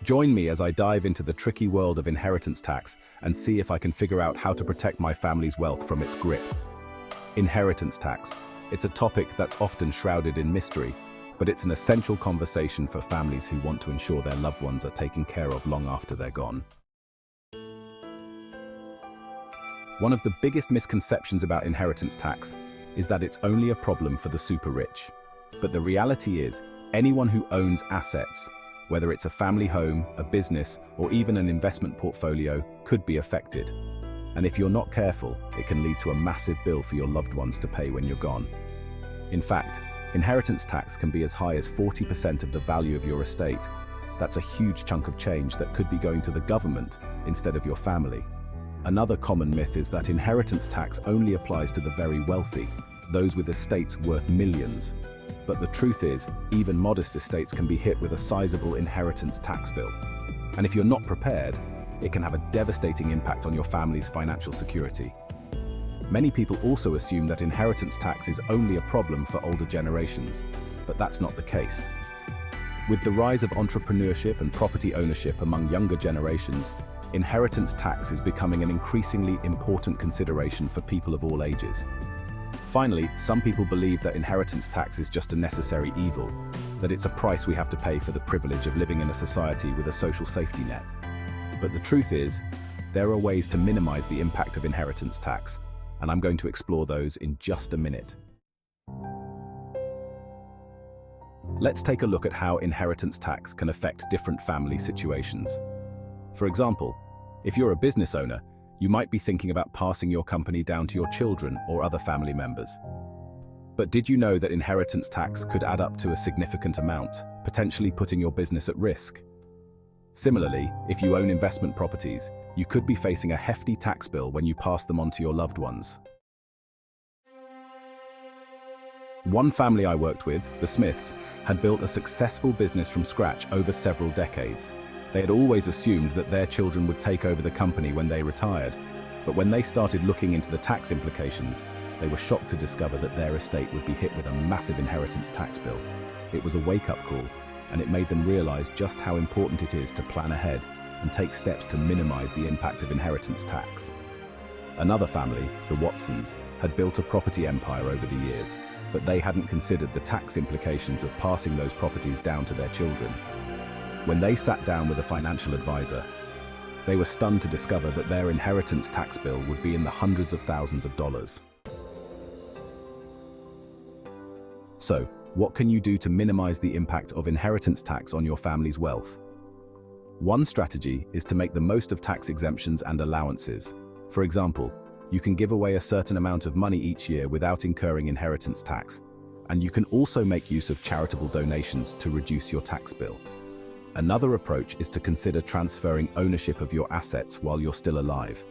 Join me as I dive into the tricky world of inheritance tax and see if I can figure out how to protect my family's wealth from its grip. Inheritance tax. It's a topic that's often shrouded in mystery, but it's an essential conversation for families who want to ensure their loved ones are taken care of long after they're gone. One of the biggest misconceptions about inheritance tax is that it's only a problem for the super rich. But the reality is, anyone who owns assets, whether it's a family home, a business, or even an investment portfolio, could be affected. And if you're not careful, it can lead to a massive bill for your loved ones to pay when you're gone. In fact, inheritance tax can be as high as 40% of the value of your estate. That's a huge chunk of change that could be going to the government instead of your family. Another common myth is that inheritance tax only applies to the very wealthy, those with estates worth millions. But the truth is, even modest estates can be hit with a sizable inheritance tax bill. And if you're not prepared, it can have a devastating impact on your family's financial security. Many people also assume that inheritance tax is only a problem for older generations, but that's not the case. With the rise of entrepreneurship and property ownership among younger generations, inheritance tax is becoming an increasingly important consideration for people of all ages. Finally, some people believe that inheritance tax is just a necessary evil, that it's a price we have to pay for the privilege of living in a society with a social safety net. But the truth is, there are ways to minimize the impact of inheritance tax, and I'm going to explore those in just a minute. Let's take a look at how inheritance tax can affect different family situations. For example, if you're a business owner, you might be thinking about passing your company down to your children or other family members. But did you know that inheritance tax could add up to a significant amount, potentially putting your business at risk? Similarly, if you own investment properties, you could be facing a hefty tax bill when you pass them on to your loved ones. One family I worked with, the Smiths, had built a successful business from scratch over several decades. They had always assumed that their children would take over the company when they retired, but when they started looking into the tax implications, they were shocked to discover that their estate would be hit with a massive inheritance tax bill. It was a wake-up call, and it made them realize just how important it is to plan ahead and take steps to minimize the impact of inheritance tax. Another family, the Watsons, had built a property empire over the years, but they hadn't considered the tax implications of passing those properties down to their children. When they sat down with a financial advisor, they were stunned to discover that their inheritance tax bill would be in the hundreds of thousands of dollars. So, what can you do to minimize the impact of inheritance tax on your family's wealth? One strategy is to make the most of tax exemptions and allowances. For example, you can give away a certain amount of money each year without incurring inheritance tax, and you can also make use of charitable donations to reduce your tax bill. Another approach is to consider transferring ownership of your assets while you're still alive.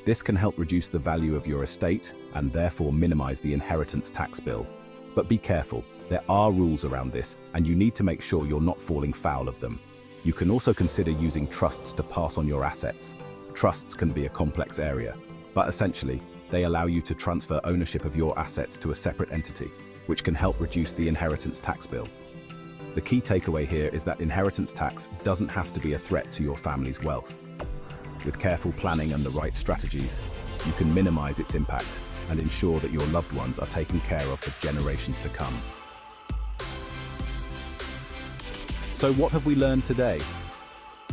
This can help reduce the value of your estate and therefore minimize the inheritance tax bill. But be careful, there are rules around this, and you need to make sure you're not falling foul of them. You can also consider using trusts to pass on your assets. Trusts can be a complex area, but essentially, they allow you to transfer ownership of your assets to a separate entity, which can help reduce the inheritance tax bill. The key takeaway here is that inheritance tax doesn't have to be a threat to your family's wealth. With careful planning and the right strategies, you can minimize its impact and ensure that your loved ones are taken care of for generations to come. So what have we learned today?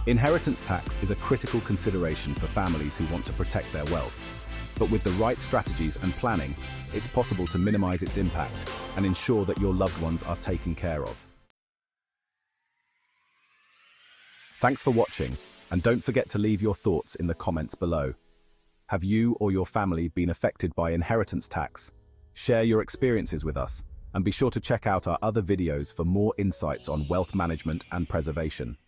Inheritance tax is a critical consideration for families who want to protect their wealth. But with the right strategies and planning, it's possible to minimize its impact and ensure that your loved ones are taken care of. Thanks for watching, and don't forget to leave your thoughts in the comments below. Have you or your family been affected by inheritance tax? Share your experiences with us, and be sure to check out our other videos for more insights on wealth management and preservation.